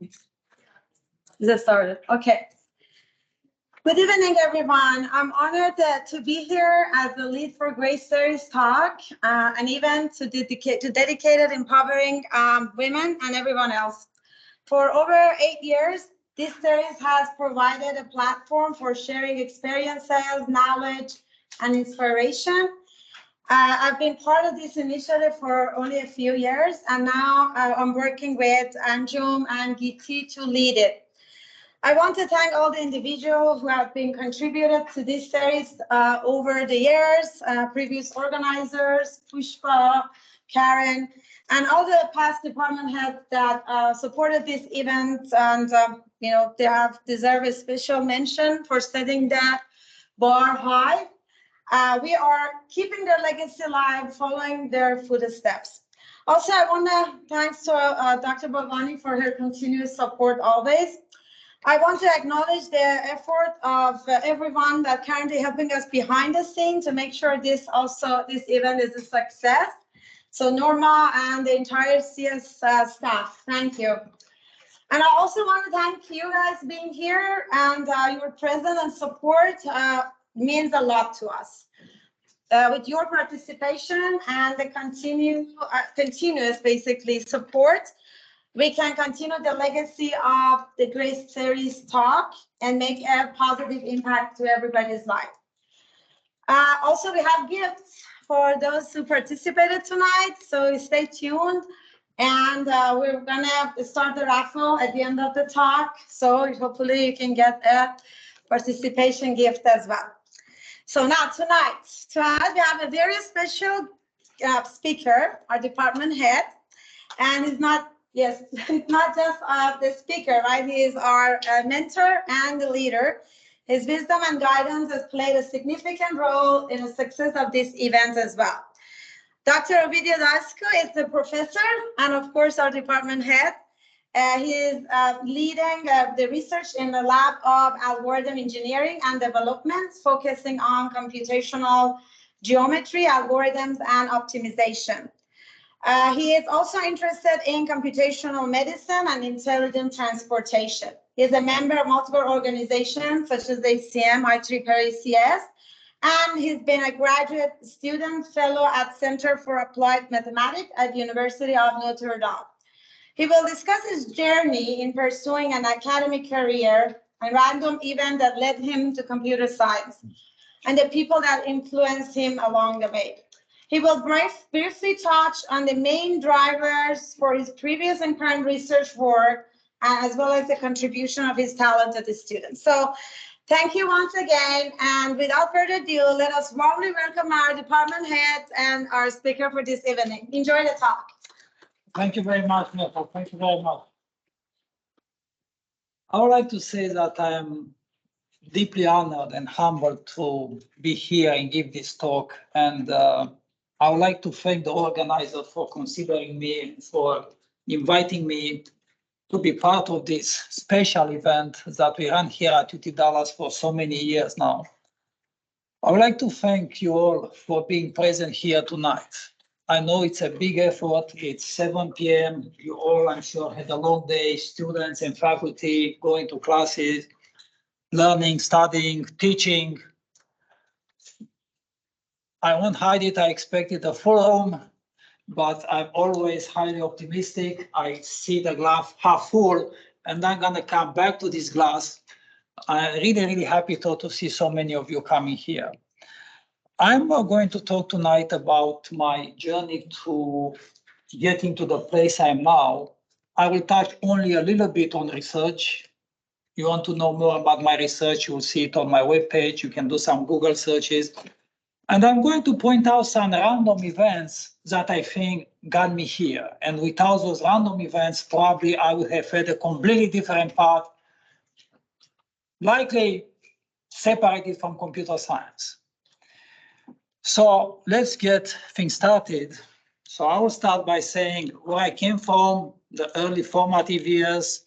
Is it started? Okay. Good evening, everyone. I'm honored to be here as the lead for Grace Series Talk, an event dedicated empowering women and everyone else. For over 8 years, this series has provided a platform for sharing experiences, knowledge, and inspiration. I've been part of this initiative for only a few years, and now I'm working with Anjum and Giti to lead it. I want to thank all the individuals who have been contributed to this series over the years, previous organizers, Pushpa, Karen, and all the past department heads that supported this event, and they have deserved a special mention for setting that bar high. We are keeping their legacy alive, following their footsteps. Also, I want to thank Dr. Bhavani for her continuous support always. I want to acknowledge the effort of everyone that currently helping us behind the scenes to make sure this event is a success. So Norma and the entire CS staff, thank you. And I also want to thank you guys being here, and your presence and support means a lot to us. With your participation and the continuous basically support, we can continue the legacy of the Grace Series Talk and make a positive impact to everybody's life. Also, we have gifts for those who participated tonight, so stay tuned. And we're gonna start the raffle at the end of the talk, so hopefully you can get a participation gift as well. So now tonight we have a very special speaker, our department head, and he's not just the speaker, right? He is our mentor and the leader. His wisdom and guidance has played a significant role in the success of this event as well. Dr. Ovidiu Daescu is the professor and, of course, our department head. He is leading the research in the lab of algorithm engineering and development, focusing on computational geometry, algorithms, and optimization. He is also interested in computational medicine and intelligent transportation. He is a member of multiple organizations such as ACM, IEEE CS, and he's been a graduate student fellow at Center for Applied Mathematics at the University of Notre Dame. He will discuss his journey in pursuing an academic career, a random event that led him to computer science, and the people that influenced him along the way. He will briefly touch on the main drivers for his previous and current research work, as well as the contribution of his talented students. So thank you once again. And without further ado, let us warmly welcome our department head and our speaker for this evening. Enjoy the talk. Thank you very much, Mirko. Thank you very much. I would like to say that I am deeply honored and humbled to be here and give this talk. And I would like to thank the organizers for considering me, for inviting me to be part of this special event that we run here at UT Dallas for so many years now. I would like to thank you all for being present here tonight. I know it's a big effort. It's 7 p.m. You all, I'm sure, had a long day, students and faculty going to classes, learning, studying, teaching. I won't hide it. I expected a full room, but I'm always highly optimistic. I see the glass half full, and I'm going to come back to this glass. I'm really, really happy to see so many of you coming here. I'm going to talk tonight about my journey to getting to the place I am now. I will touch only a little bit on research. You want to know more about my research, you will see it on my webpage. You can do some Google searches. And I'm going to point out some random events that I think got me here. And without those random events, probably I would have had a completely different path, likely separated from computer science. So let's get things started. So I will start by saying where I came from, the early formative years,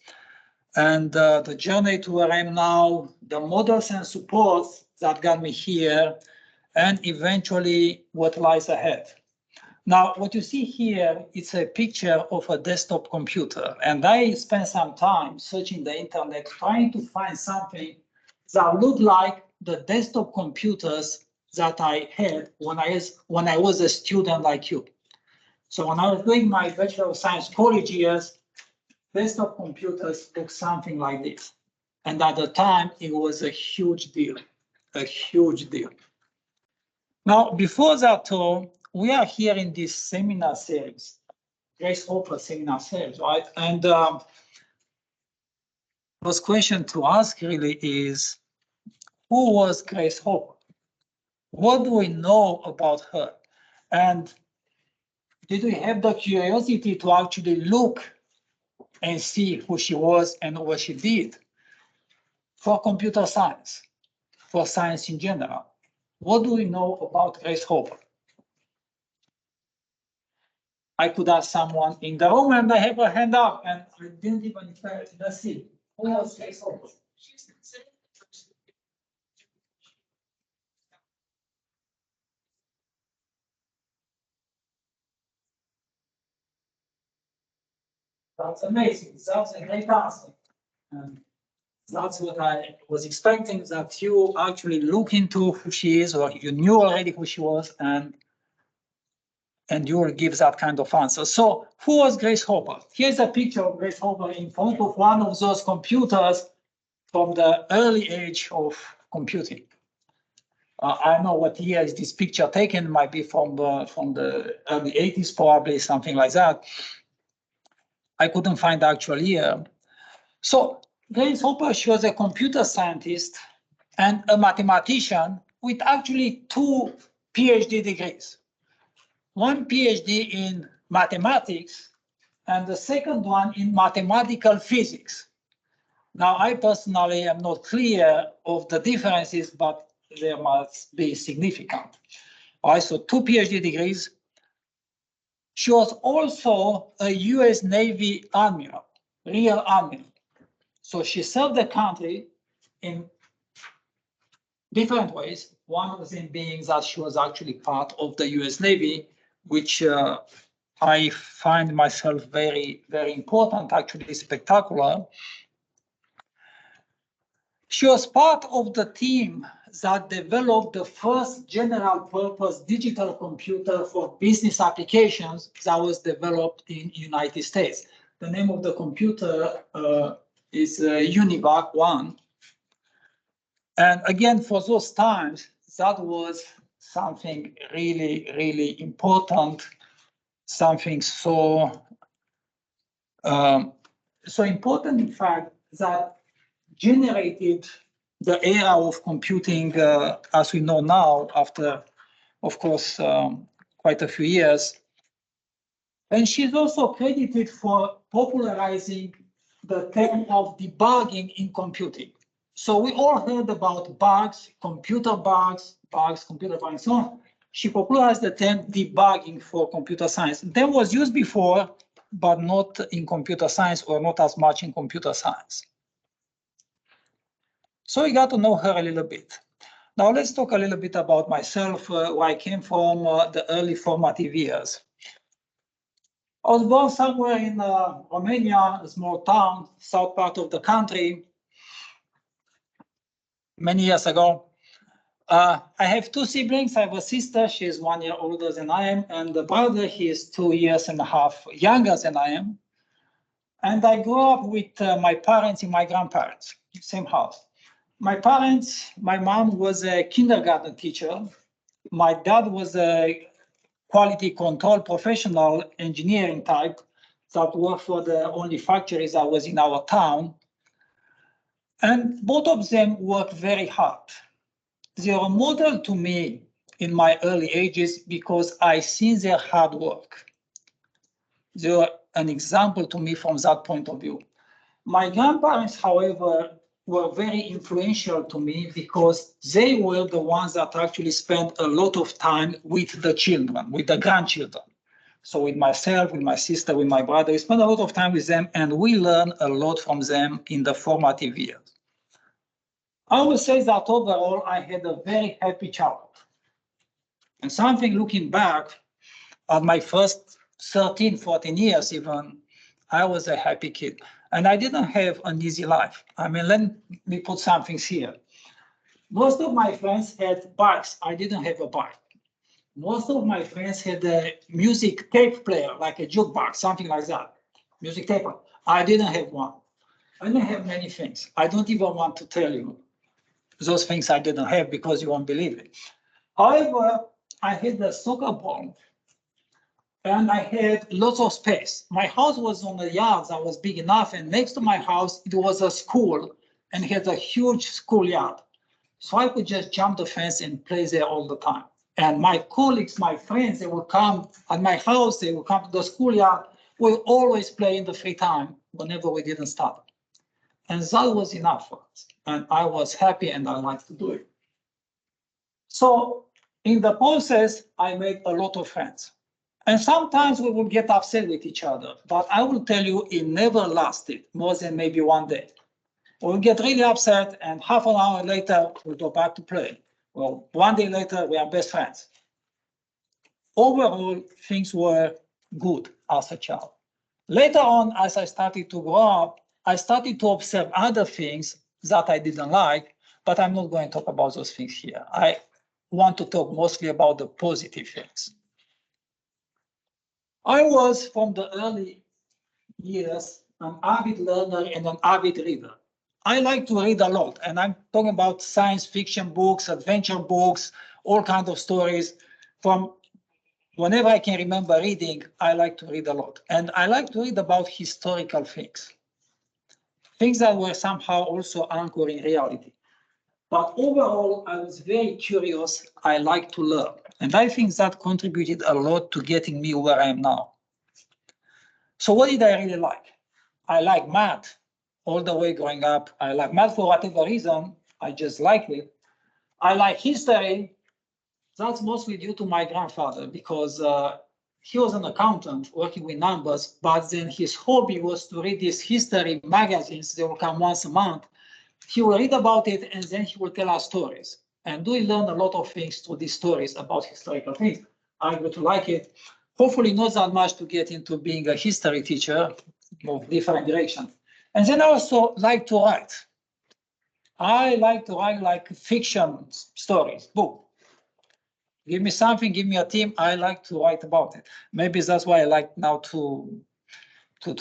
and the journey to where I am now, the models and supports that got me here, and eventually what lies ahead. Now, what you see here, it's a picture of a desktop computer. And I spent some time searching the internet, trying to find something that looked like the desktop computers that I had when I was a student like you. So when I was doing my Bachelor of Science college years, desktop computers looked something like this. And at the time, it was a huge deal, a huge deal. Now, before that, we are here in this seminar series, Grace Hopper seminar series, right? And first question to ask really is, who was Grace Hopper? What do we know about her? And did we have the curiosity to actually look and see who she was and what she did for computer science, for science in general? What do we know about Grace Hopper? I could ask someone in the room and I have a hand up and I didn't even see. Who was Grace Hopper? That's amazing. That's a great answer. And that's what I was expecting, that you actually look into who she is, or you knew already who she was, and you will give that kind of answer. So who was Grace Hopper? Here's a picture of Grace Hopper in front of one of those computers from the early age of computing. I don't know what year is this picture taken. It might be from the early 80s, probably something like that. I couldn't find the actual year. So Grace Hopper, she was a computer scientist and a mathematician with actually 2 PhD degrees. One PhD in mathematics and the second one in mathematical physics. Now, I personally am not clear of the differences, but they must be significant. All right, so 2 PhD degrees. She was also a US Navy admiral, real admiral. So she served the country in different ways. One of them being that she was actually part of the US Navy, which I find myself very, very important, actually spectacular. She was part of the team that developed the first general purpose digital computer for business applications that was developed in United States. The name of the computer is Univac 1. And again, for those times, that was something really, really important, something so important, in fact, that generated the era of computing as we know now, after, of course, quite a few years. And she's also credited for popularizing the term of debugging in computing. So we all heard about bugs, computer bugs, computer bugs, so on. She popularized the term debugging for computer science. That was used before, but not in computer science, or not as much in computer science. So we got to know her a little bit. Now let's talk a little bit about myself, where I came from, the early formative years. I was born somewhere in Romania, a small town, south part of the country, many years ago. I have 2 siblings. I have a sister, she is 1 year older than I am, and a brother, he is 2.5 years younger than I am. And I grew up with my parents and my grandparents, same house. My parents, my mom was a kindergarten teacher. My dad was a quality control professional engineering type that worked for the only factories that was in our town. And both of them worked very hard. They were a model to me in my early ages because I seen their hard work. They were an example to me from that point of view. My grandparents, however, were very influential to me because they were the ones that actually spent a lot of time with the children, with the grandchildren. So with myself, with my sister, with my brother, we spent a lot of time with them, and we learned a lot from them in the formative years. I would say that overall, I had a very happy childhood. And something looking back, At my first 13, 14 years even, I was a happy kid. And I didn't have an easy life. I mean, let me put some things here. Most of my friends had bikes. I didn't have a bike. Most of my friends had a music tape player, like a jukebox, something like that. Music tape. I didn't have one. I didn't have many things. I don't even want to tell you those things I didn't have because you won't believe it. However, I had a soccer ball and I had lots of space. My house was on a yard that was big enough, and next to my house, it was a school and had a huge schoolyard. So I could just jump the fence and play there all the time. And my colleagues, my friends, they would come at my house, they would come to the schoolyard. We always play in the free time whenever we didn't study. And that was enough for us. And I was happy and I liked to do it. So in the process, I made a lot of friends. And sometimes we would get upset with each other, but I will tell you, it never lasted more than maybe one day. We'll get really upset, and half an hour later, we'll go back to play. Well, one day later, we are best friends. Overall, things were good as a child. Later on, as I started to grow up, I started to observe other things that I didn't like, but I'm not going to talk about those things here. I want to talk mostly about the positive things. I was, from the early years, an avid learner and an avid reader. I like to read a lot, and I'm talking about science fiction books, adventure books, all kinds of stories. From whenever I can remember reading, I like to read a lot. And I like to read about historical things, things that were somehow also anchored in reality. But overall, I was very curious. I like to learn. And I think that contributed a lot to getting me where I am now. So what did I really like? I like math all the way growing up. I like math for whatever reason. I just liked it. I like history. That's mostly due to my grandfather because he was an accountant working with numbers, but then his hobby was to read these history magazines. They will come once a month. He will read about it and then he will tell us stories. And we learn a lot of things through these stories about historical things. I grew to like it. Hopefully not that much to get into being a history teacher of different directions. And then I also like to write. I like to write like fiction stories, book. Give me something, give me a theme, I like to write about it. Maybe that's why I like now to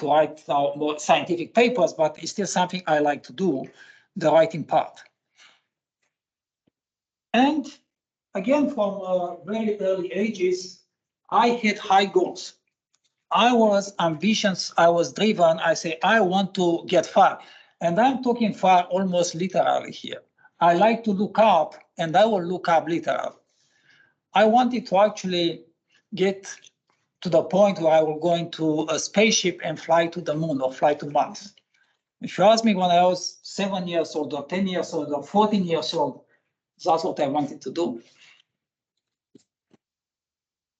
write now more scientific papers, but it's still something I like to do, the writing part. And again, from very early ages, I had high goals. I was ambitious, I was driven. I say, I want to get far. And I'm talking far almost literally here. I like to look up, and I will look up literally. I wanted to actually get to the point where I will go into a spaceship and fly to the moon or fly to Mars. If you ask me when I was 7 years old or 10 years old or 14 years old, that's what I wanted to do.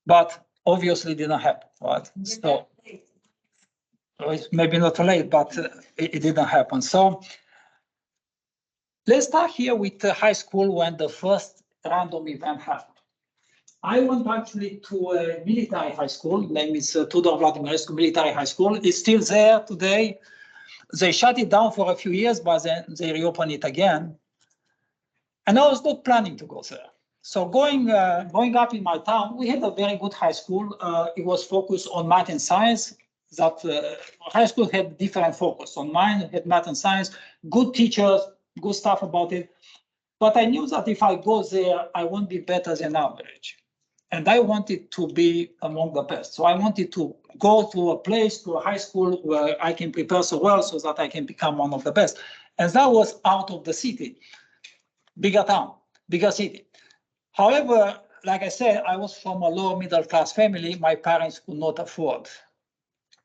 But obviously didn't happen, right? So it's maybe not late, but it didn't happen. So let's start here with high school when the first random event happened. I went actually to a military high school, name is Tudor Vladimirescu Military High School. It's still there today. They shut it down for a few years, but then they reopened it again. And I was not planning to go there. So going up in my town, we had a very good high school. It was focused on math and science. That high school had different focus. On mine, it had math and science, good teachers, good stuff about it. But I knew that if I go there, I won't be better than average. And I wanted to be among the best. So I wanted to go to a place, to a high school where I can prepare so well so that I can become one of the best. And that was out of the city, bigger town, bigger city. However, like I said, I was from a lower middle class family. My parents could not afford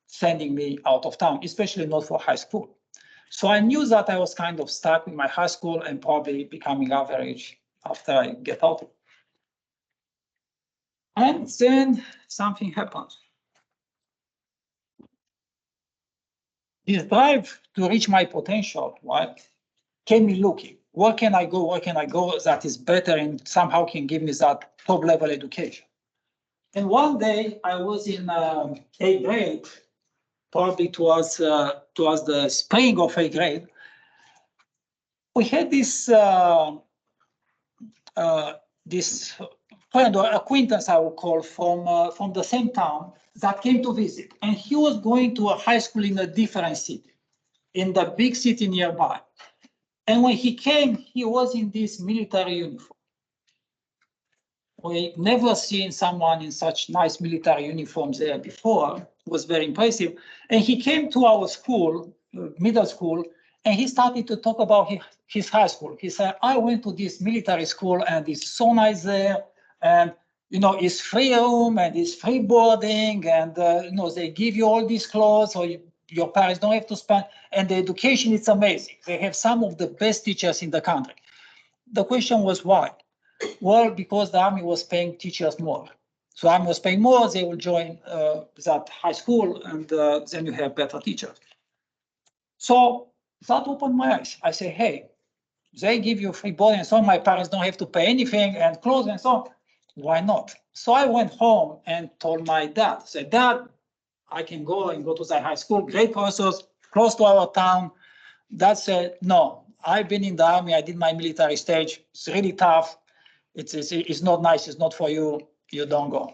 sending me out of town, especially not for high school. So I knew that I was kind of stuck in my high school and probably becoming average after I get out. And then something happened. This drive to reach my potential, right, came me looking. Where can I go? Where can I go that is better and somehow can give me that top level education? And one day I was in 8th grade, probably towards the spring of 8th grade. We had this this friend or acquaintance, I would call, from the same town that came to visit. And he was going to a high school in a different city, in the big city nearby. And when he came, he was in this military uniform. We never seen someone in such nice military uniforms there before. It was very impressive. And he came to our school, middle school, and he started to talk about his high school. He said, I went to this military school and it's so nice there. And, you know, it's free room and it's free boarding. And, you know, they give you all these clothes so your parents don't have to spend. And the education is amazing. They have some of the best teachers in the country. The question was why? Well, because the army was paying teachers more. So army was paying more, they will join that high school, and then you have better teachers. So that opened my eyes. I say, hey, they give you free boarding, and so my parents don't have to pay anything and clothes and so on. Why not? So I went home and told my dad, I said, Dad, I can go and go to the high school, great courses, close to our town. Dad said, no, I've been in the army, I did my military stage, it's really tough. It's not nice, it's not for you, you don't go.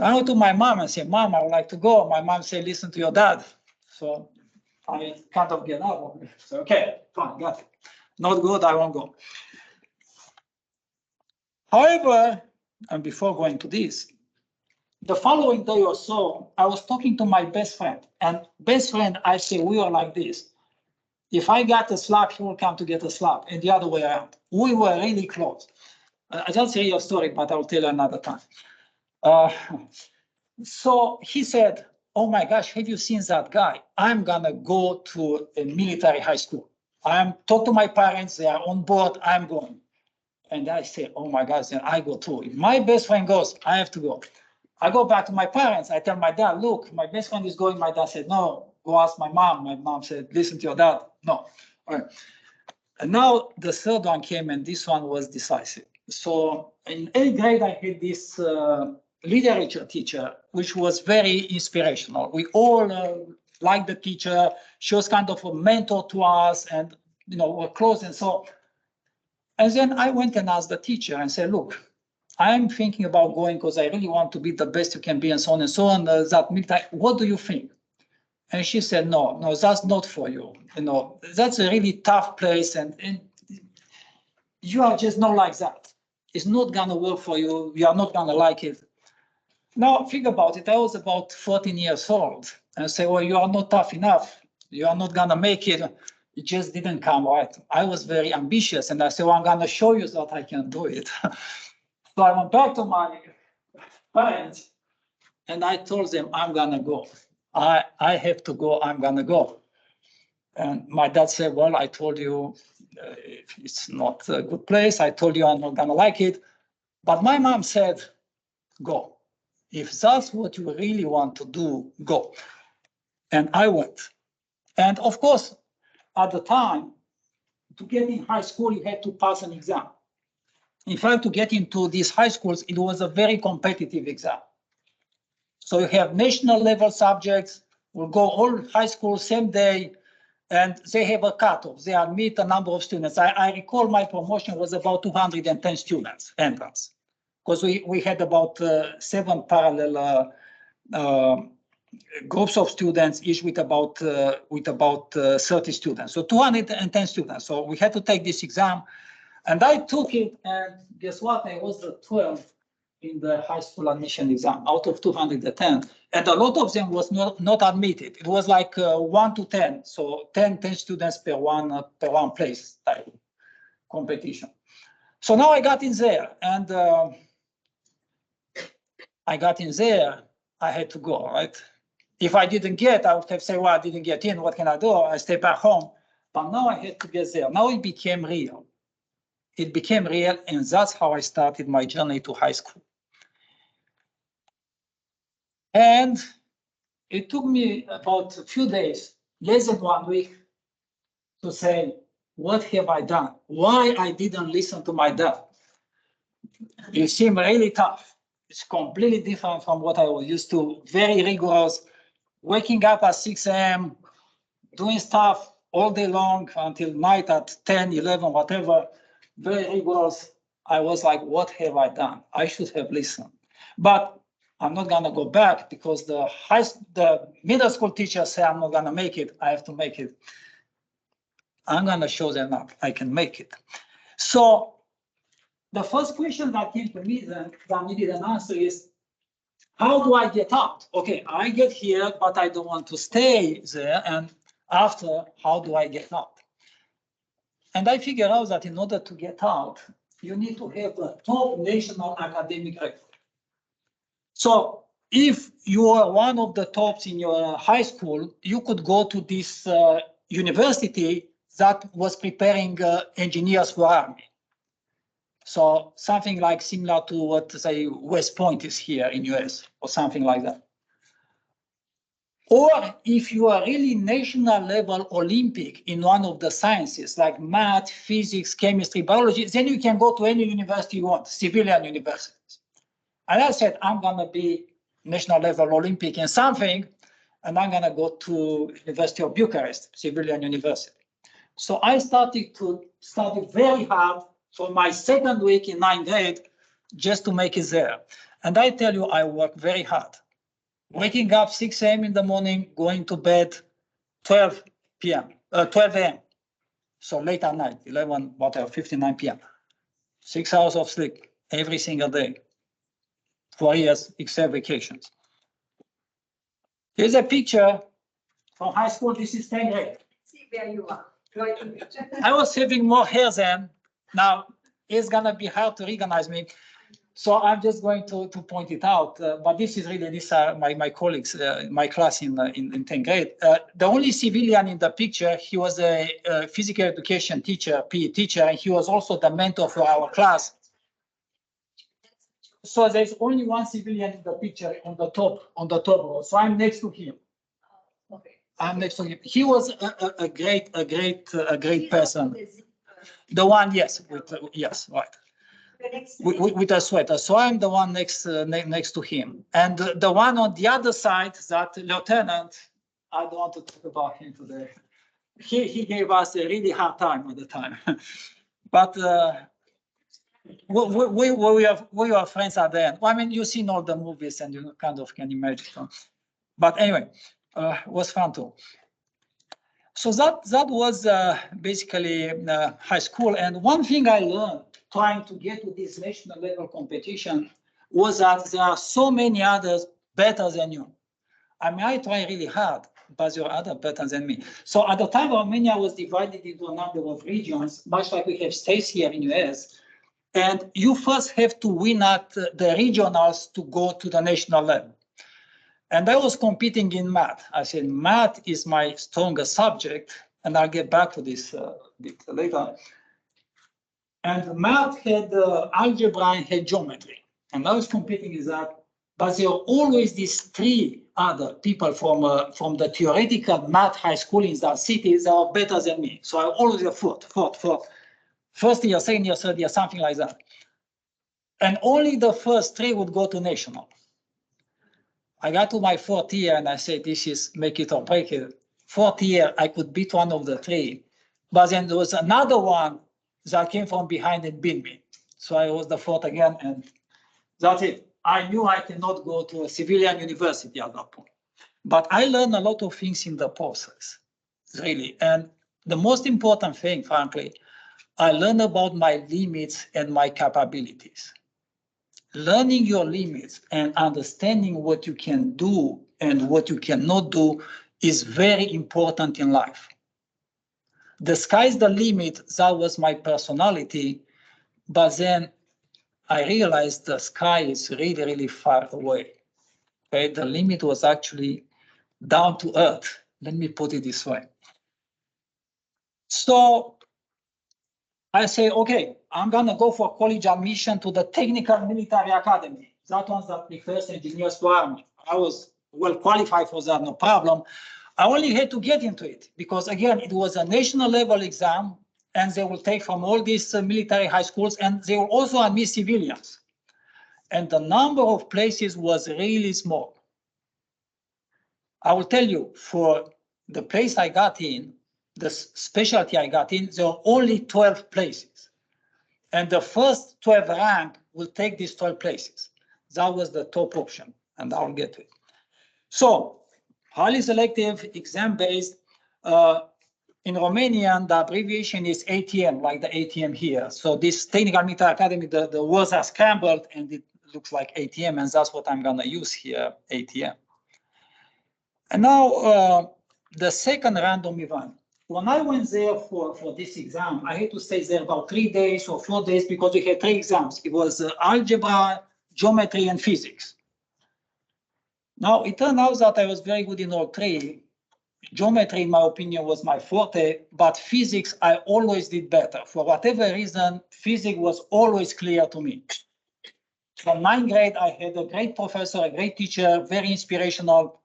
I went to my mom and said, Mom, I would like to go. My mom said, listen to your dad. So I kind of get up of it. So, okay, fine, got it. Not good, I won't go. However, and before going to this, the following day or so, I was talking to my best friend. And best friend, I say, we are like this. If I got a slap, he will come to get a slap, and the other way around. We were really close. I don't say your story, but I'll tell you another time. So he said, oh my gosh, have you seen that guy? I'm gonna go to a military high school. Talk to my parents, they are on board, I'm going. And I say, oh my gosh, then I go too. If my best friend goes, I have to go. I go back to my parents, I tell my dad, look, my best friend is going. My dad said, no, go ask my mom. My mom said, listen to your dad. No. All right. And now the third one came, and this one was decisive. So in 8th grade, I had this literature teacher, which was very inspirational. We all liked the teacher. She was kind of a mentor to us, and you know, we're close and so. And then I went and asked the teacher and said, look, I'm thinking about going because I really want to be the best you can be and so on and so on. That military, what do you think? And she said, no, that's not for you. You know, that's a really tough place, and you are just not like that. It's not gonna work for you. You are not gonna like it. Now think about it. I was about 14 years old, and I say, well, you are not tough enough. You are not gonna make it. It just didn't come right. I was very ambitious, and I said, well, I'm gonna show you that I can do it. So I went back to my parents, and I told them, I'm gonna go. I have to go. I'm gonna go. And my dad said, well, I told you it's not a good place. I told you I'm not gonna like it. But my mom said, go. If that's what you really want to do, go. And I went. And of course, at the time, to get in high school, you had to pass an exam. In fact, to get into these high schools, it was a very competitive exam. So you have national level subjects, will go all high school same day, and they have a cutoff. They admit a number of students. I recall my promotion was about 210 students entrance, because we had about 7 parallel groups of students, each with about 30 students. So 210 students. So we had to take this exam, and I took it. And guess what? I was the 12th in the high school admission exam out of 210, and a lot of them was not admitted. It was like 1 to 10, so 10 students per one place type competition. So now I got in there, and I had to go, right? If I didn't get, I would have said, well, I didn't get in, what can I do? I stay back home. But now I had to get there. Now it became real. It became real, and that's how I started my journey to high school. And it took me about a few days, less than 1 week, to say, what have I done? Why I didn't listen to my dad? It seemed really tough. It's completely different from what I was used to. Very rigorous, waking up at 6 a.m., doing stuff all day long until night at 10, 11, whatever. Very rigorous. I was like, what have I done? I should have listened. But I'm not gonna go back because the middle school teachers say I'm not gonna make it. I have to make it. I'm gonna show them that I can make it. So the first question that came to me then that I needed an answer is, how do I get out? Okay, I get here, but I don't want to stay there. And after, how do I get out? And I figured out that in order to get out, you need to have a top national academic record. So if you are one of the tops in your high school, you could go to this university that was preparing engineers for army. So something like similar to what, say, West Point is here in US or something like that. Or if you are really national level Olympic in one of the sciences like math, physics, chemistry, biology, then you can go to any university you want, civilian universities. And I said, I'm gonna be national level Olympic in something, and I'm gonna go to University of Bucharest, civilian university. So I started to study very hard for my second week in 9th grade, just to make it there. And I tell you, I work very hard. Waking up 6 a.m. in the morning, going to bed 12 a.m. So late at night, 11, whatever, 59 p.m. 6 hours of sleep every single day. 4 years, except vacations. Here's a picture from high school. This is 10th grade. See where you are. I was having more hair then. Now it's gonna be hard to recognize me. So I'm just going to point it out. But this is really, these are my colleagues, my class in 10th grade. The only civilian in the picture, he was a physical education teacher, PE teacher, and he was also the mentor for our class. So there's only one civilian in the picture on the top row. So I'm next to him. Okay. I'm next to him. He was a great person. The one, yes, yes, right. With a sweater. So I'm the one next to him. And the one on the other side, that lieutenant, I don't want to talk about him today. He gave us a really hard time at the time. But we were friends at the end. Well, I mean, you've seen all the movies and you kind of can imagine. But anyway, it was fun too. So that was basically high school. And one thing I learned trying to get to this national level competition was that there are so many others better than you. I mean, I try really hard, but there are others better than me. So at the time, Armenia was divided into a number of regions, much like we have states here in US. And you first have to win at the regionals to go to the national level. And I was competing in math. I said, math is my strongest subject, and I'll get back to this a bit later. And math had algebra and had geometry. And I was competing in that, but there were always these three other people from the theoretical math high school in that city that were better than me. So I always fought. First year, second year, third year, something like that. And only the first three would go to national. I got to my fourth year and I said, this is make it or break it. Fourth year, I could beat one of the three. But then there was another one that came from behind and beat me. So I was the fourth again, and that's it. I knew I cannot go to a civilian university at that point. But I learned a lot of things in the process, really. And the most important thing, frankly, I learned about my limits and my capabilities. Learning your limits and understanding what you can do and what you cannot do is very important in life. The sky's the limit, that was my personality, but then I realized the sky is really, really far away. Okay, the limit was actually down to earth. Let me put it this way. So I say, okay, I'm gonna go for college admission to the Technical Military Academy. That one's that prepares engineers for army. I was well qualified for that, no problem. I only had to get into it because, again, it was a national level exam, and they will take from all these military high schools, and they will also admit civilians. and the number of places was really small. I will tell you, for the place I got in, the specialty I got in, there were only 12 places. And the first 12 rank will take these 12 places. That was the top option, and I'll get to it. So, highly selective, exam-based. In Romanian, the abbreviation is ATM, like the ATM here. So this Technical Military Academy, the words are scrambled, and it looks like ATM, and that's what I'm going to use here, ATM. And now, the second random event. When I went there for this exam, I had to stay there about 3 days or 4 days because we had 3 exams. It was algebra, geometry, and physics. Now, it turned out that I was very good in all 3. Geometry, in my opinion, was my forte, but physics, I always did better. For whatever reason, physics was always clear to me. From 9th grade, I had a great professor, a great teacher, very inspirational.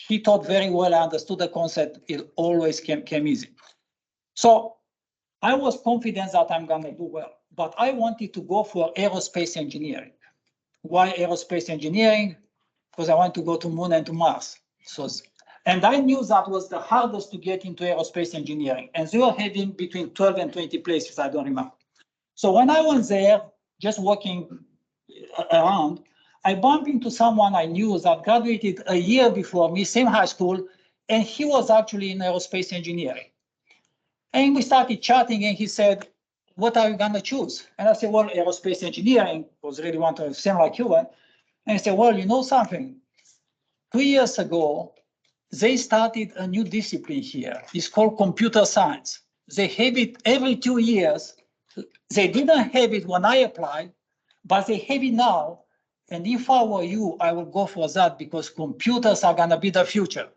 He taught very well, I understood the concept, it always came easy. So I was confident that I'm gonna do well, but I wanted to go for aerospace engineering. Why aerospace engineering? Because I want to go to Moon and to Mars. And I knew that was the hardest to get into aerospace engineering. And they were having between 12 and 20 places, I don't remember. So when I went there, just walking around, I bumped into someone I knew that graduated a year before me, same high school, and he was actually in aerospace engineering. And we started chatting, and he said, what are you going to choose? And I said, well, aerospace engineering was really want to sound like you. And he said, well, you know something? 2 years ago, they started a new discipline here. It's called computer science. They have it every 2 years. They didn't have it when I applied, but they have it now. And if I were you, I would go for that because computers are going to be the future.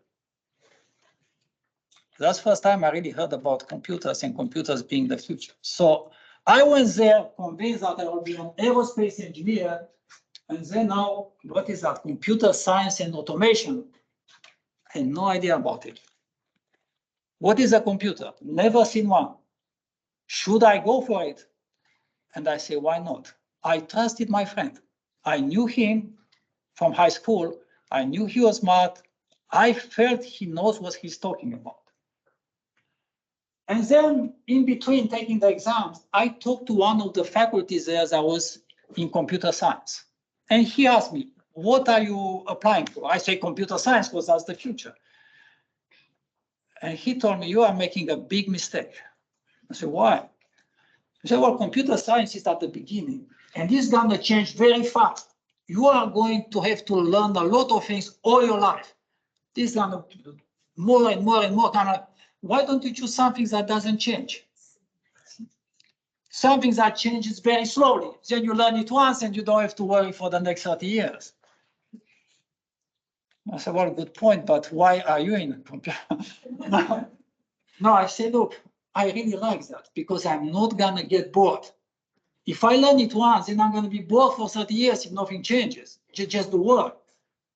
That's the first time I really heard about computers and computers being the future. So I went there convinced that I would be an aerospace engineer. And then now, what is that? Computer science and automation. I had no idea about it. What is a computer? Never seen one. Should I go for it? And I say, why not? I trusted my friend. I knew him from high school. I knew he was smart. I felt he knows what he's talking about. And then in between taking the exams, I talked to one of the faculties there that was in computer science. And he asked me, what are you applying for? I say computer science because that's the future. And he told me, you are making a big mistake. I said, why? He said, well, computer science is at the beginning, and it's going to change very fast. You are going to have to learn a lot of things all your life. This is going to more and more and more kind of, why don't you choose something that doesn't change? Something that changes very slowly. Then you learn it once and you don't have to worry for the next 30 years. I said, well, good point, but why are you in computer? No, I said, look, I really like that because I'm not going to get bored. If I learn it once, then I'm going to be bored for 30 years if nothing changes, just the work.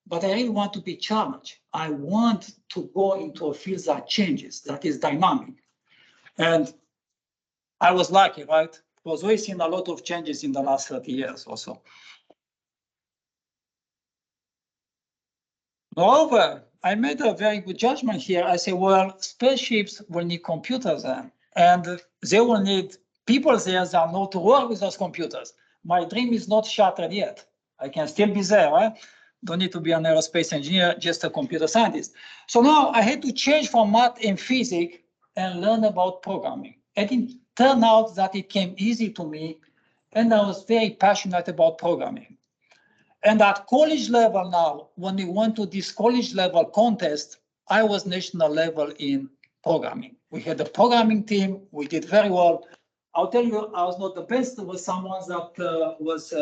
But I really want to be challenged. I want to go into a field that changes, that is dynamic. And I was lucky, right? Because we've seen a lot of changes in the last 30 years or so. Moreover, I made a very good judgment here. I say, well, spaceships will need computers then, and they will need people there that know to work with those computers. My dream is not shattered yet. I can still be there, right? Don't need to be an aerospace engineer, just a computer scientist. So now I had to change from math and physics and learn about programming. And it turned out that it came easy to me, and I was very passionate about programming. And at college level now, when we went to this college level contest, I was national level in programming. We had a programming team, we did very well. I'll tell you, I was not the best. There was someone that was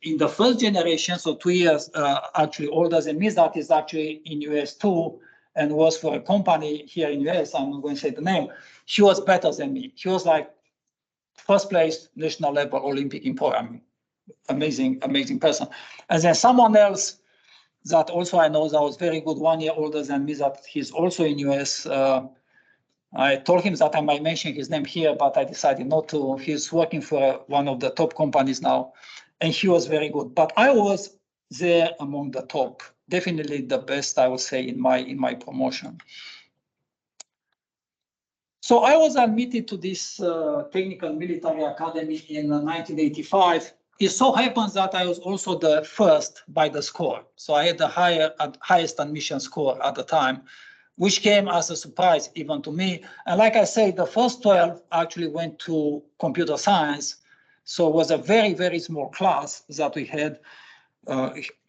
in the first generation, so 2 years actually older than me, that is actually in US too, and was for a company here in US, I'm not going to say the name. She was better than me. She was like first place, national level, Olympic in programming. Amazing, amazing person. And then someone else that also I know that was very good, 1 year older than me, that he's also in US. I told him that I might mention his name here, but I decided not to. He's working for one of the top companies now. and he was very good. But I was there among the top, definitely the best, I would say, in my promotion. So I was admitted to this technical military academy in 1985. It so happens that I was also the first by the score. So I had the highest admission score at the time, which came as a surprise even to me. And like I say, the first 12 actually went to computer science. So it was a very, very small class that we had.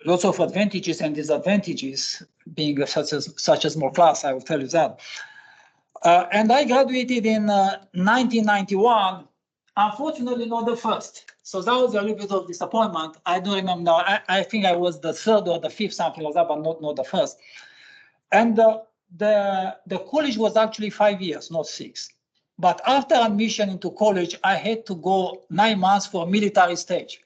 Lots of advantages and disadvantages being such a small class, I will tell you that. And I graduated in 1991, unfortunately not the first. So that was a little bit of disappointment. I don't remember now. I think I was the third or the fifth, something like that, but not the first. And the college was actually 5 years, not 6. But after admission into college, I had to go 9 months for military stage.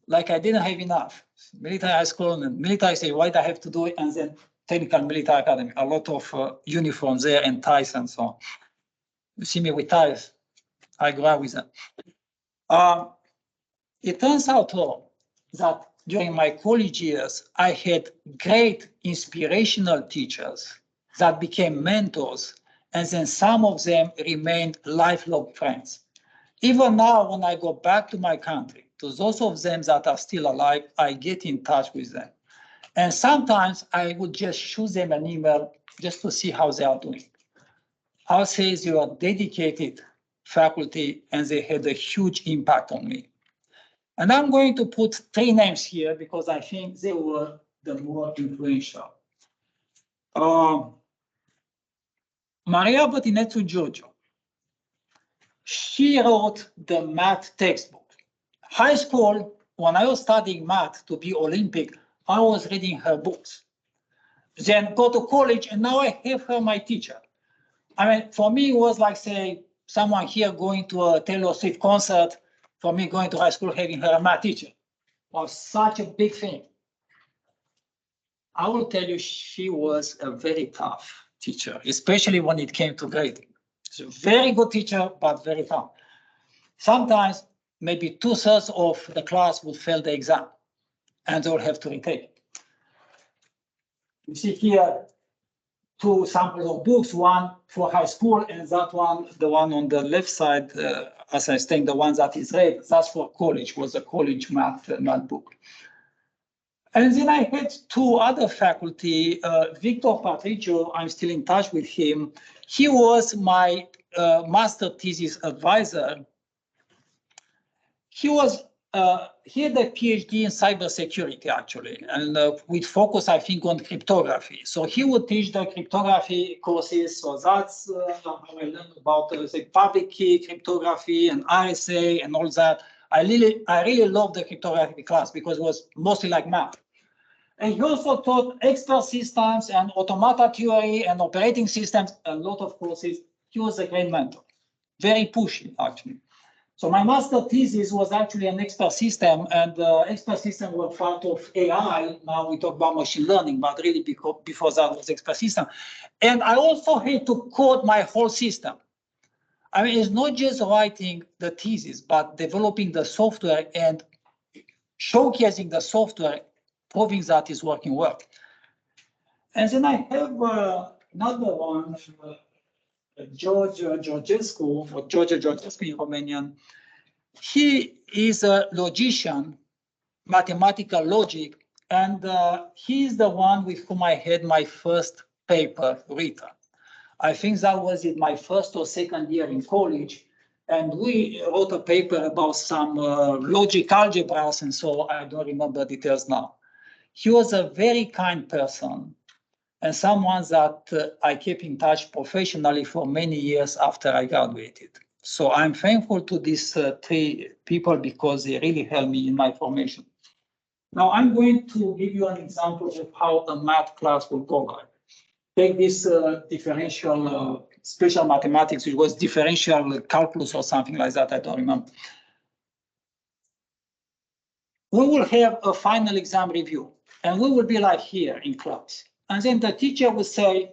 Like I didn't have enough. Military high school and military stage, why did I have to do it? And then technical military academy, a lot of uniforms there and ties and so on. You see me with ties, I grew up with them. It turns out that during my college years, I had great inspirational teachers that became mentors, and then some of them remained lifelong friends. Even now, when I go back to my country, to those of them that are still alive, I get in touch with them. And sometimes I would just shoot them an email just to see how they are doing. I'll say they are dedicated faculty and they had a huge impact on me. And I'm going to put 3 names here because I think they were the more influential. Maria Bătinețu Giorgio. She wrote the math textbook. High school, when I was studying math to be Olympic, I was reading her books. Then go to college, and now I have her my teacher. I mean, for me, it was like, say, someone here going to a Taylor Swift concert, for me going to high school having her a math teacher was such a big thing. I will tell you, she was a very tough teacher, especially when it came to grading. She's a very good teacher, but very tough. Sometimes maybe 2/3 of the class would fail the exam and they will have to retake it. You see here 2 samples of books, one for high school and that one, the one on the left side, as I saying, the one that is red, that's for college, was a college math book. And then I had 2 other faculty, Victor Patricio, I'm still in touch with him. He was my master thesis advisor. He had a PhD in cybersecurity, actually, and with focus, I think, on cryptography. So he would teach the cryptography courses. So that's how I learned about the public key cryptography and RSA and all that. I really loved the cryptography class because it was mostly like math. And he also taught expert systems and automata theory and operating systems, a lot of courses. He was a great mentor, very pushy, actually. So my master thesis was actually an expert system, and expert system were part of AI. Now we talk about machine learning, but really before that was expert system. And I also had to code my whole system. I mean, it's not just writing the thesis, but developing the software and showcasing the software, proving that it's working well. And then I have another one, George Daescu, or George Daescu in Romanian. He is a logician, mathematical logic, and he's the one with whom I had my first paper written. I think that was in my first or second year in college, and we wrote a paper about some logic algebras, and so I don't remember details now. He was a very kind person and someone that I kept in touch professionally for many years after I graduated. So I'm thankful to these 3 people because they really helped me in my formation. Now I'm going to give you an example of how a math class will go like. Take this differential special mathematics, which was differential calculus or something like that, I don't remember. We will have a final exam review, and we will be like here in class. And then the teacher will say,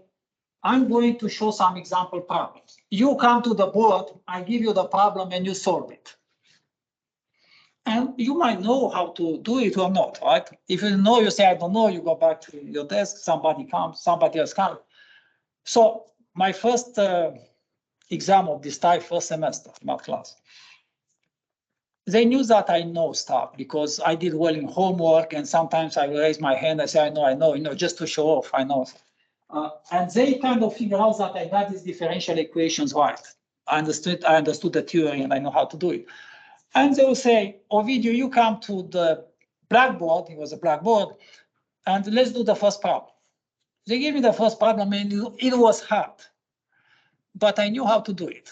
I'm going to show some example problems. You come to the board, I give you the problem and you solve it. And you might know how to do it or not, right? If you know, you say, I don't know, you go back to your desk, somebody comes, somebody else comes. So my first exam of this type, first semester, math class, they knew that I know stuff because I did well in homework, and sometimes I raise my hand, I say, I know, just to show off, I know. And they kind of figure out that I got these differential equations right. I understood the theory and I know how to do it. And they will say, Ovidiu, you come to the blackboard, it was a blackboard, and let's do the first problem. They gave me the first problem and it was hard, but I knew how to do it.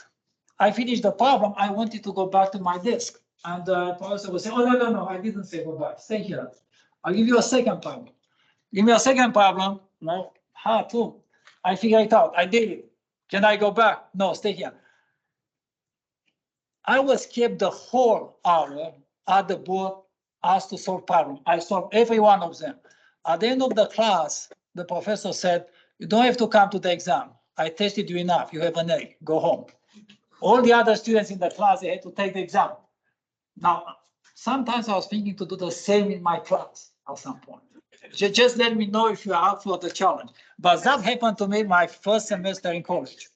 I finished the problem, I wanted to go back to my desk. And the professor would say, oh, no, I didn't say go back, stay here. I'll give you a second problem. Give me a second problem, no, hard too. I figured it out, I did it. Can I go back? No, stay here. I was kept the whole hour at the board asked to solve problem. I solved every one of them. At the end of the class, the professor said, you don't have to come to the exam. I tested you enough, you have an A, go home. All the other students in the class, they had to take the exam. Now, sometimes I was thinking to do the same in my class at some point. Just let me know if you are up for the challenge. But that happened to me my first semester in college.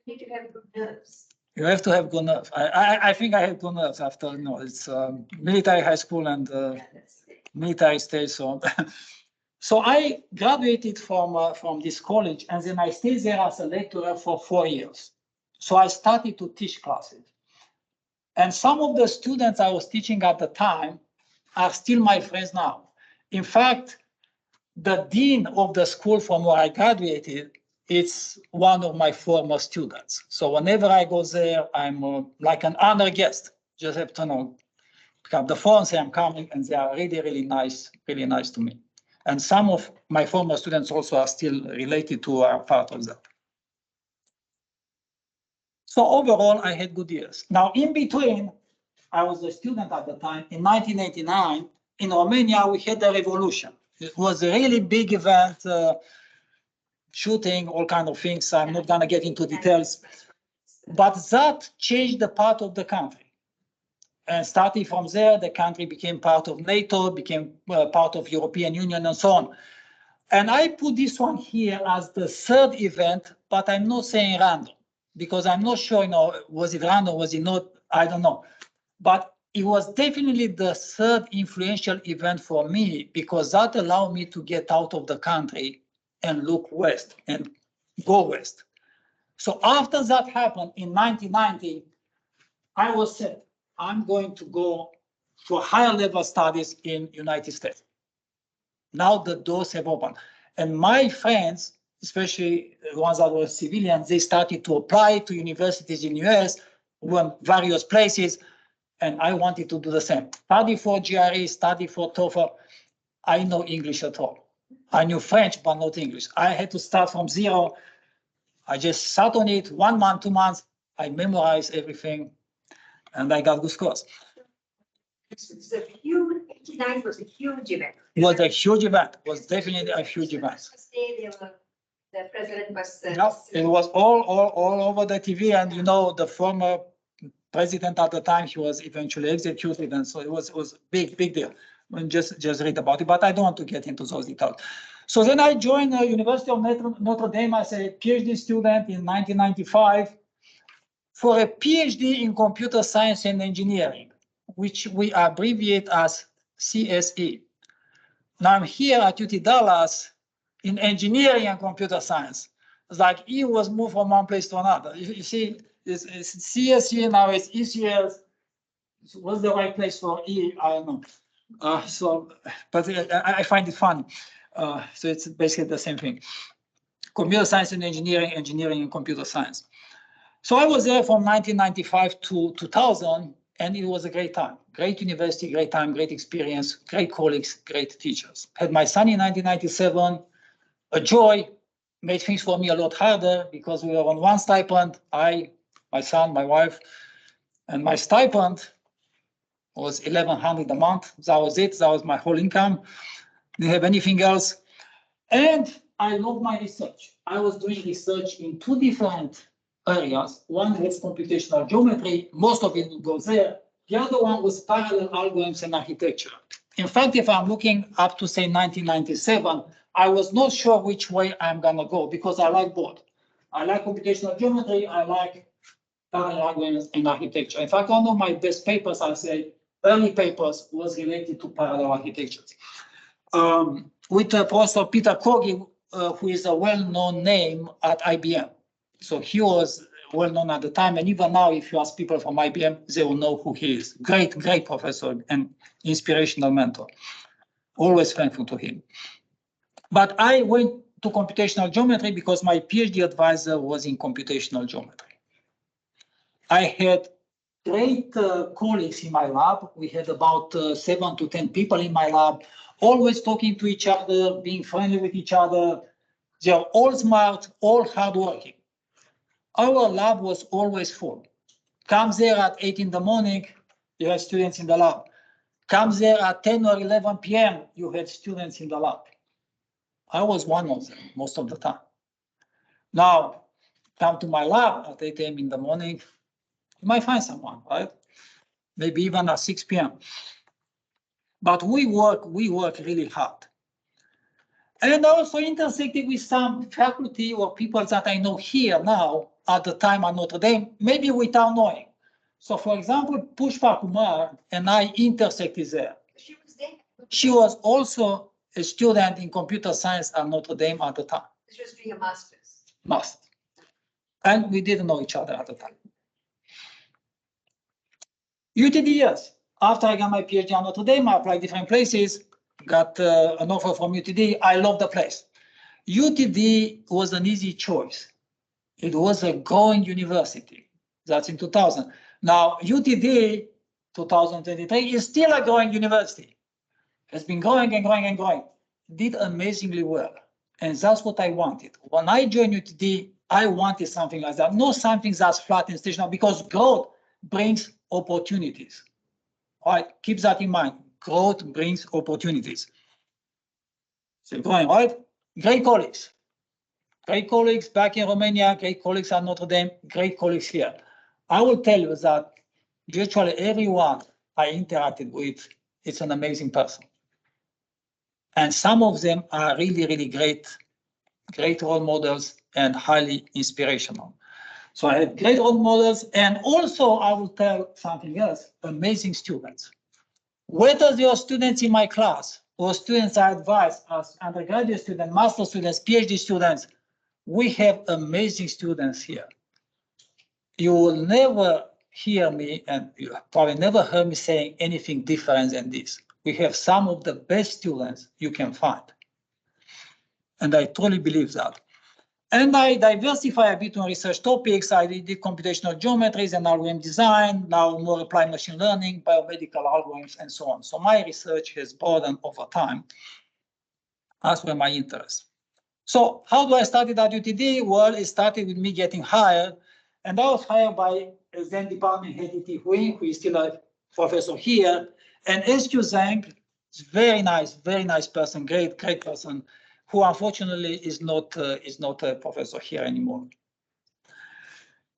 You need to have good nerves. You have to have good nerves. I think I have good nerves after, it's military high school and military stage. So, so I graduated from this college, and then I stayed there as a lecturer for 4 years. So I started to teach classes. And some of the students I was teaching at the time are still my friends now. In fact, the dean of the school from where I graduated, it's one of my former students. So whenever I go there, I'm like an honored guest. Just have to pick up the phone, say I'm coming, and they are really nice to me. And some of my former students also are still related to our part of that. So overall, I had good years. Now, in between, I was a student at the time. In 1989, in Romania, we had a revolution. It was a really big event, shooting, all kind of things. I'm not gonna get into details, but that changed the part of the country. And starting from there, the country became part of NATO, became part of European Union and so on. And I put this one here as the third event, but I'm not saying random, because I'm not sure, was it random, was it not, I don't know. But it was definitely the third influential event for me, because that allowed me to get out of the country and look west and go west. So after that happened in 1990, I was said, I'm going to go for higher level studies in United States. Now the doors have opened. And my friends, especially the ones that were civilians, they started to apply to universities in the US, went various places, and I wanted to do the same. Study for GRE, study for TOEFL. I know English at all. I knew French, but not English. I had to start from zero. I just sat on it 1 month, 2 months. I memorized everything, and I got good scores. It's a huge, 89 was a huge event. It was a huge event. It was definitely a huge event. The president was. No, it was all over the TV, and the former president at the time, he was eventually executed, and so it was big deal. And just read about it, but I don't want to get into those details. So then I joined the University of Notre Dame as a PhD student in 1995 for a PhD in computer science and engineering, which we abbreviate as CSE. Now I'm here at UT Dallas in engineering and computer science. It's like E was moved from one place to another. You see, it's CSE, now it's ECS. What's the right place for E? I don't know. But I find it funny. So it's basically the same thing. Computer science and engineering, engineering and computer science. So I was there from 1995 to 2000, and it was a great time. Great university, great time, great experience, great colleagues, great teachers. Had my son in 1997, a joy, made things for me a lot harder because we were on one stipend, my son, my wife, and my stipend was $1,100 a month. That was it. That was my whole income. Didn't have anything else. And I love my research. I was doing research in 2 different areas. One was computational geometry. Most of it goes there. The other one was parallel algorithms and architecture. In fact, if I'm looking up to say 1997, I was not sure which way I'm gonna go because I like both. I like computational geometry, I like parallel algorithms and architecture. In fact, one of my best papers, I say, early papers was related to parallel architectures. With Professor Peter Kogi, who is a well-known name at IBM. So he was well-known at the time, and even now, if you ask people from IBM, they will know who he is. Great, great professor and inspirational mentor. Always thankful to him. But I went to computational geometry because my PhD advisor was in computational geometry. I had great colleagues in my lab. We had about 7 to 10 people in my lab, always talking to each other, being friendly with each other. They're all smart, all hardworking. Our lab was always full. Come there at 8 in the morning, you have students in the lab. Come there at 10 or 11 p.m., you have students in the lab. I was one of them most of the time. Now, come to my lab at 8 a.m. in the morning, you might find someone, right? Maybe even at 6 p.m. But we work really hard. And also intersected with some faculty or people that I know here now at the time at Notre Dame, maybe without knowing. So for example, Pushpa Kumar and I intersected there. She was there. She was also a student in computer science at Notre Dame at the time. She was doing a master's. Master. And we didn't know each other at the time. UTD, yes. After I got my PhD at Notre Dame, I applied different places, got an offer from UTD. I love the place. UTD was an easy choice. It was a growing university. That's in 2000. Now, UTD 2023 is still a growing university. It's been growing and growing and growing. Did amazingly well. And that's what I wanted. When I joined UTD, I wanted something like that. Not something that's flat and stationary, because growth brings opportunities. All right, keep that in mind. Growth brings opportunities. So going, right? Great colleagues. Great colleagues back in Romania, great colleagues at Notre Dame, great colleagues here. I will tell you that virtually everyone I interacted with, it's an amazing person. And some of them are really, really great role models and highly inspirational. So I have great role models, and also I will tell something else, amazing students. Whether they are students in my class or students I advise as undergraduate students, master students, PhD students, we have amazing students here. You will never hear me, and you probably never heard me saying anything different than this. We have some of the best students you can find. And I truly believe that. And I diversify a bit on research topics. I did computational geometries and algorithm design, now more applied machine learning, biomedical algorithms, and so on. So my research has broadened over time. That's where my interest. So how do I start at UTD? Well, it started with me getting hired, and I was hired by a then department head E.T. Hui, who is still a professor here, and S.Q. Zhang, very nice person, great person, who unfortunately is not a professor here anymore.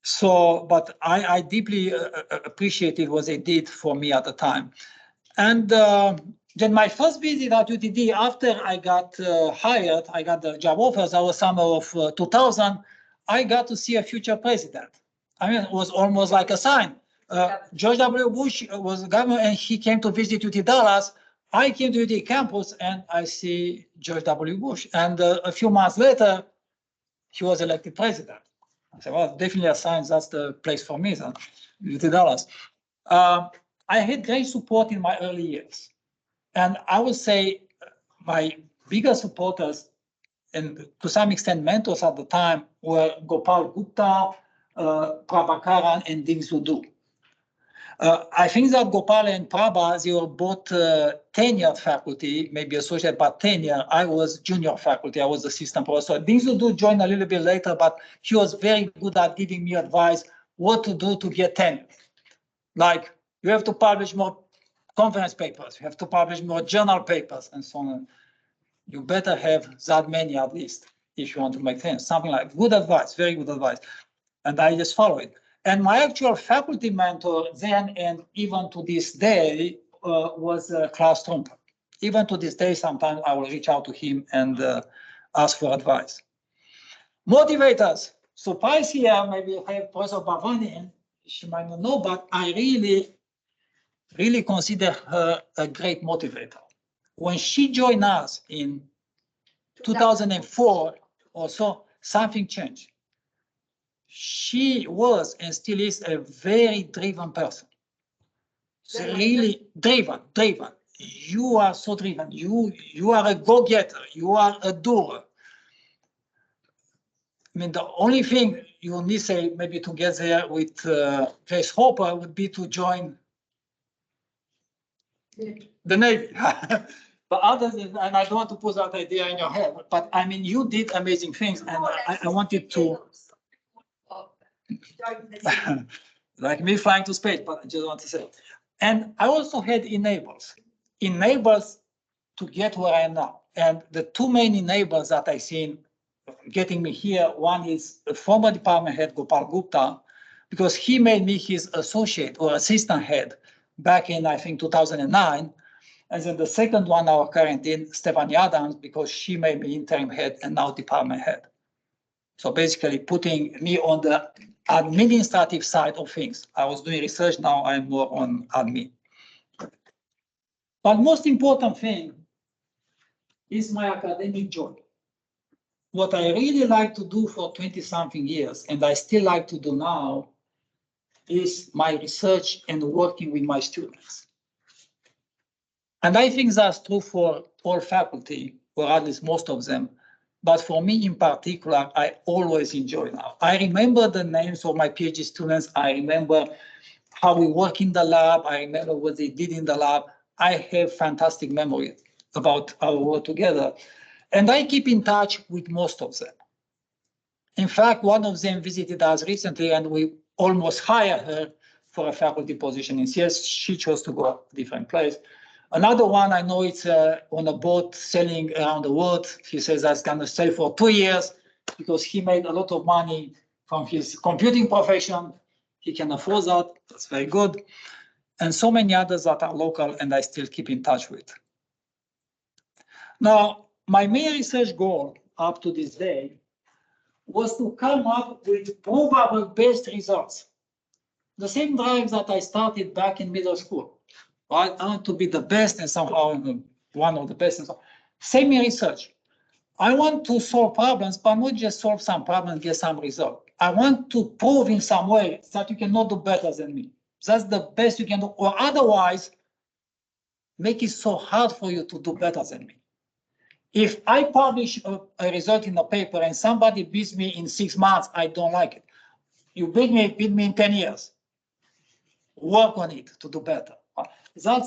So, but I deeply appreciated what they did for me at the time. And then my first visit at UTD, after I got hired, I got the job offers, that was summer of 2000, I got to see a future president. I mean, it was almost like a sign. George W. Bush was the governor, and he came to visit UT Dallas. I came to UT campus, and I see George W. Bush. And a few months later, he was elected president. I said, well, definitely a sign that's the place for me, UT Dallas. I had great support in my early years. And I would say my biggest supporters, and to some extent mentors at the time, were Gopal Gupta, Prabhakaran, and Ding Zudu. I think that Gopal and Prabha, they were both tenured faculty, maybe associate, but tenure. I was junior faculty. I was assistant professor. Ding Zudu joined a little bit later, but he was very good at giving me advice what to do to get tenure. Like, you have to publish more conference papers, you have to publish more journal papers, and so on. You better have that many at least if you want to make things. Something like good advice, very good advice. And I just follow it. And my actual faculty mentor then and even to this day was Klaus Trumper. Even to this day, sometimes I will reach out to him and ask for advice. Motivators. Surprise here, maybe I have Professor Bavani, she might not know, but I really consider her a great motivator. When she joined us in 2004 or so, something changed. She was and still is a very driven person. So really driven. You are so driven. You are a go-getter. You are a doer. I mean, the only thing you need say maybe to get there with Grace Hopper would be to join the Navy. But other than, and I don't want to put that idea in your head, but I mean, you did amazing things, and I wanted to, like me flying to space, but I just want to say. And I also had enablers to get where I am now. And the two main enablers that I seen getting me here, one is the former department head, Gopal Gupta, because he made me his associate or assistant head back in, I think, 2009. And then the second one, our current dean, Stephanie Adams, because she made me interim head and now department head. So basically putting me on the administrative side of things. I was doing research, now I'm more on admin. But most important thing is my academic joy. What I really like to do for 20-something years, and I still like to do now, is my research and working with my students. And I think that's true for all faculty, or at least most of them. But for me in particular, I always enjoy now. I remember the names of my PhD students. I remember how we work in the lab. I remember what they did in the lab. I have fantastic memories about our work together. And I keep in touch with most of them. In fact, one of them visited us recently and we almost hired her for a faculty position in CS. She chose to go a different place. Another one, I know it's on a boat sailing around the world. He says that's going to stay for 2 years because he made a lot of money from his computing profession. He can afford that. That's very good. And so many others that are local and I still keep in touch with. Now, my main research goal up to this day was to come up with probable best results. The same drive that I started back in middle school. Right? I want to be the best and somehow one of the best. And so, same in research. I want to solve problems, but not just solve some problem and get some result. I want to prove in some way that you cannot do better than me. That's the best you can do, or otherwise make it so hard for you to do better than me. If I publish a result in a paper and somebody beats me in 6 months, I don't like it. You beat me in 10 years. Work on it to do better. That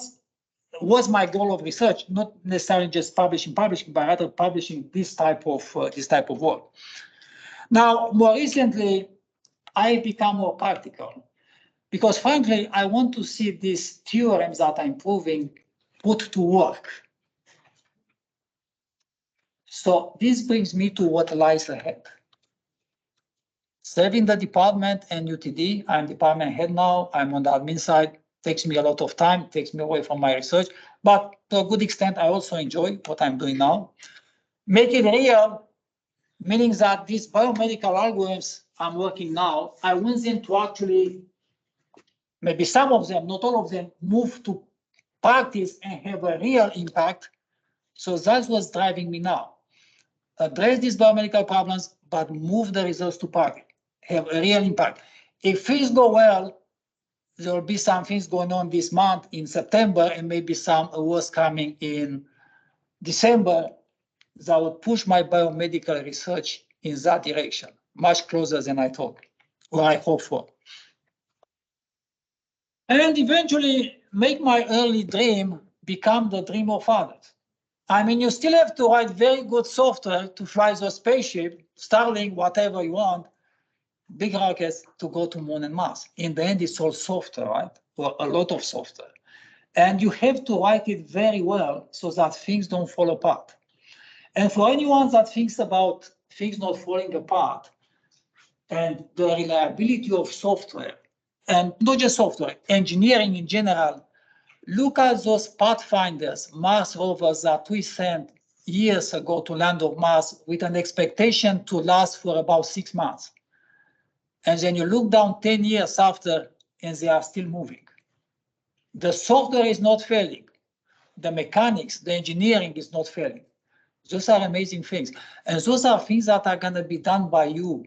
was my goal of research, not necessarily just publishing, but rather publishing this type of work. Now, more recently, I become more practical because frankly, I want to see these theorems that I'm proving put to work. So this brings me to what lies ahead. Serving the department and UTD, I'm department head now, I'm on the admin side, takes me a lot of time, takes me away from my research, but to a good extent, I also enjoy what I'm doing now. Make it real, meaning that these biomedical algorithms I'm working now, I want them to actually, maybe some of them, not all of them, move to practice and have a real impact. So that's what's driving me now. Address these biomedical problems, but move the results to practice, have a real impact. If things go well, there will be some things going on this month in September and maybe some awards coming in December that will push my biomedical research in that direction, much closer than I thought, or I hope for. And eventually make my early dream become the dream of others. I mean, you still have to write very good software to fly the spaceship, Starlink, whatever you want, big rockets to go to Moon and Mars. In the end, it's all software, right? Or a lot of software. And you have to write it very well so that things don't fall apart. And for anyone that thinks about things not falling apart, and the reliability of software, and not just software, engineering in general. Look at those pathfinders, Mars rovers that we sent years ago to land of Mars with an expectation to last for about 6 months. And then you look down 10 years after and they are still moving. The software is not failing. The mechanics, the engineering is not failing. Those are amazing things. And those are things that are going to be done by you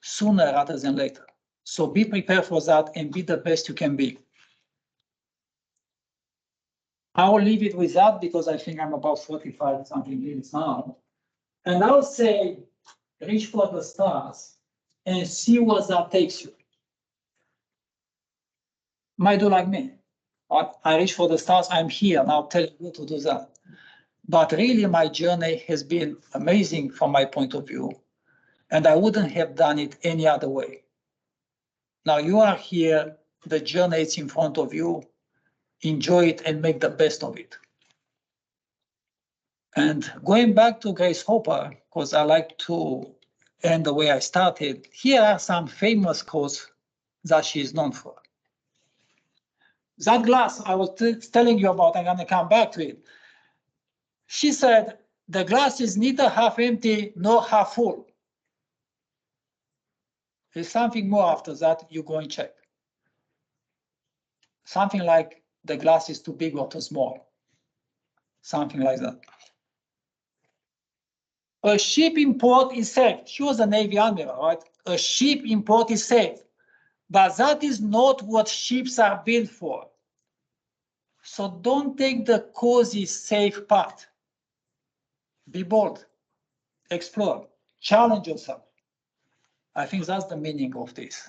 sooner rather than later. So be prepared for that and be the best you can be. I will leave it with that because I think I'm about 45 something minutes now. And I'll say, reach for the stars and see where that takes you. Might do like me. I reach for the stars, I'm here now telling you to do that. But really my journey has been amazing from my point of view. And I wouldn't have done it any other way. Now you are here, the journey is in front of you. Enjoy it and make the best of it. And going back to Grace Hopper, because I like to end the way I started, here are some famous quotes that she is known for. That glass I was telling you about, I'm going to come back to it. She said, the glass is neither half empty nor half full. There's something more after that, you go and check. Something like the glass is too big or too small. Something like that. A ship in port is safe. She was a Navy admiral, right? A ship in port is safe. But that is not what ships are built for. So don't take the cozy, safe path. Be bold, explore, challenge yourself. I think that's the meaning of this.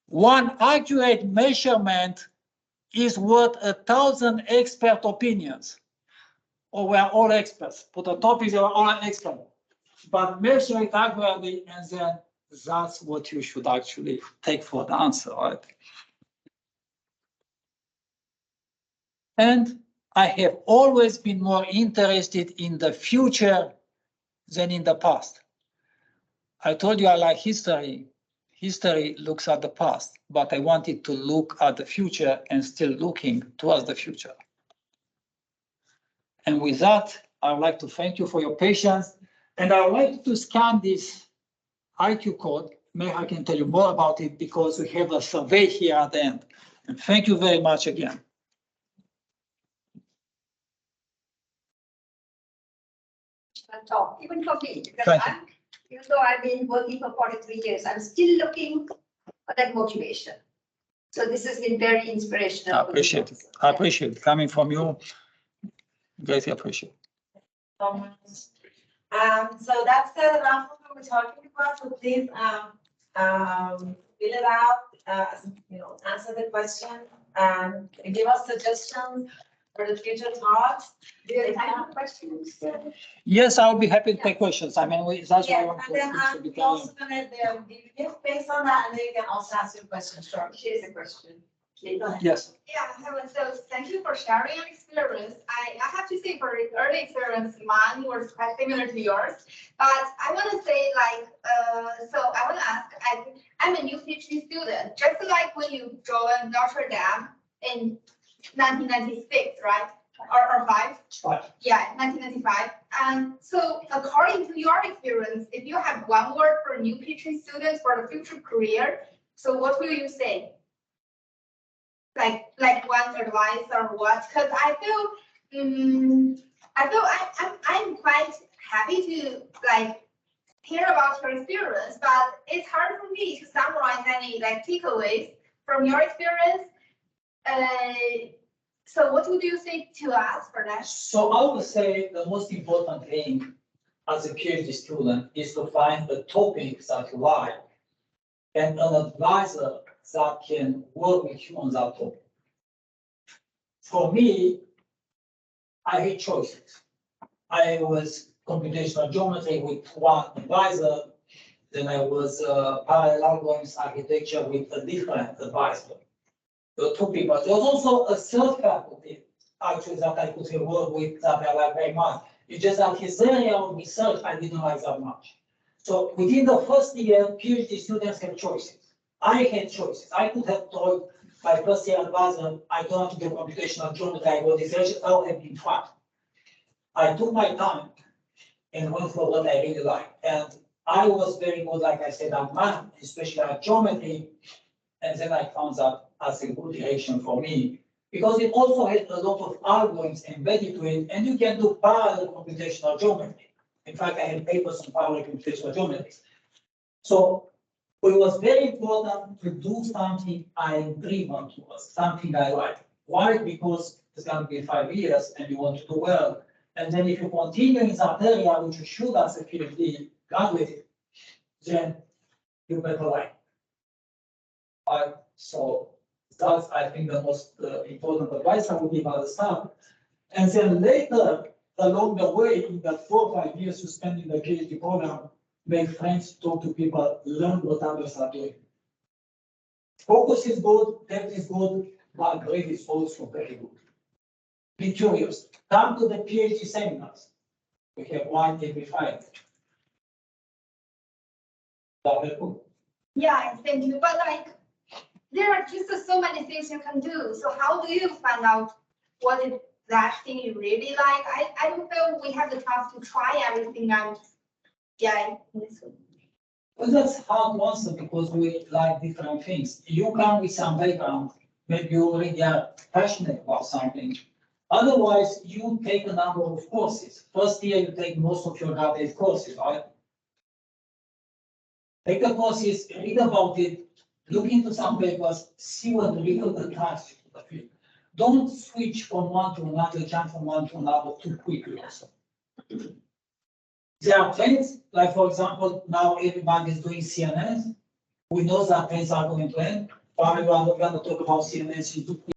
One accurate measurement is worth 1,000 expert opinions. Or we are all experts. Put a topic, we are all experts. But measure it accurately, and then that's what you should actually take for the answer, right? And I have always been more interested in the future than in the past. I told you I like history. History looks at the past, but I wanted to look at the future and still looking towards the future. And with that, I would like to thank you for your patience. And I would like to scan this IQ code. Maybe I can tell you more about it because we have a survey here at the end. And thank you very much again. Talk, even for me, because Thank you. even though I've been working for 43 years, I'm still looking for that motivation. So this has been very inspirational. I appreciate it. I appreciate it. Coming from you, greatly appreciate it. So that's the round we're talking about. So please fill it out, answer the question, and give us suggestions for the future talks. Do you have questions? Yes, I would be happy to take questions. I mean, that's why I Yeah, want and then to be I'm also gonna give based on that, and then you can also ask your questions. Sure. Here's a question. Okay, go ahead. Yes. Yeah, hello. So thank you for sharing your experience. I have to say for early experience, mine was quite similar to yours. But I want to say so I want to ask, I'm a new PhD student, just like when you joined Notre Dame in 1996, right? Or 5? Right. Yeah, 1995. And so according to your experience, if you have one word for new PhD students for the future career, so what will you say? Like one advice or what? Because I feel I'm quite happy to hear about your experience, but it's hard for me to summarize any takeaways from your experience. So what would you say to us for that? So I would say the most important thing as a PhD student is to find a topic that you like and an advisor that can work with you on that topic. For me, I had choices. I was computational geometry with one advisor, then I was parallel algorithms architecture with a different advisor. There were two people. There was also a third faculty, actually, that I could have worked with that I like very much. It's just that his area of research I didn't like that much. So within the first year, PhD students have choices. I had choices. I could have told my first year advisor, I don't want to do computational geometry, I go this direction, I would have been fine. I took my time and went for what I really like. And I was very good, like I said, at math, especially at geometry. And then I found that as a good direction for me, because it also had a lot of algorithms embedded to it, and you can do parallel computational geometry. In fact, I had papers on parallel computational geometry. So it was very important to do something I'm driven towards, something I like. Why? Because it's going to be 5 years and you want to do well. And then if you continue in that area, which you should as a PhD graduate, then you better like. So that's, I think, the most important advice I would give at the start. And then later, along the way, in that 4 or 5 years you spend in the PhD program, make friends, talk to people, learn what others are doing. Focus is good, depth is good, but grade is also very good. Be curious. Come to the PhD seminars. We have one every 5. That helpful? Yeah, thank you. But like, there are just so many things you can do. So how do you find out what is that thing you really like? I don't feel we have the chance to try everything and yeah. Well, that's hard to answer because we like different things. You come with some background, maybe you already are passionate about something. Otherwise, you take a number of courses. First year, you take most of your graduate courses, right? Take the courses, read about it, look into some papers, see what really attracts you to the field. Don't switch from one to another, jump from one to another too quickly also. There are trends, like for example, now everybody is doing CNNs. We know that trends are going to end. Probably we are not going to talk about CNNs in 2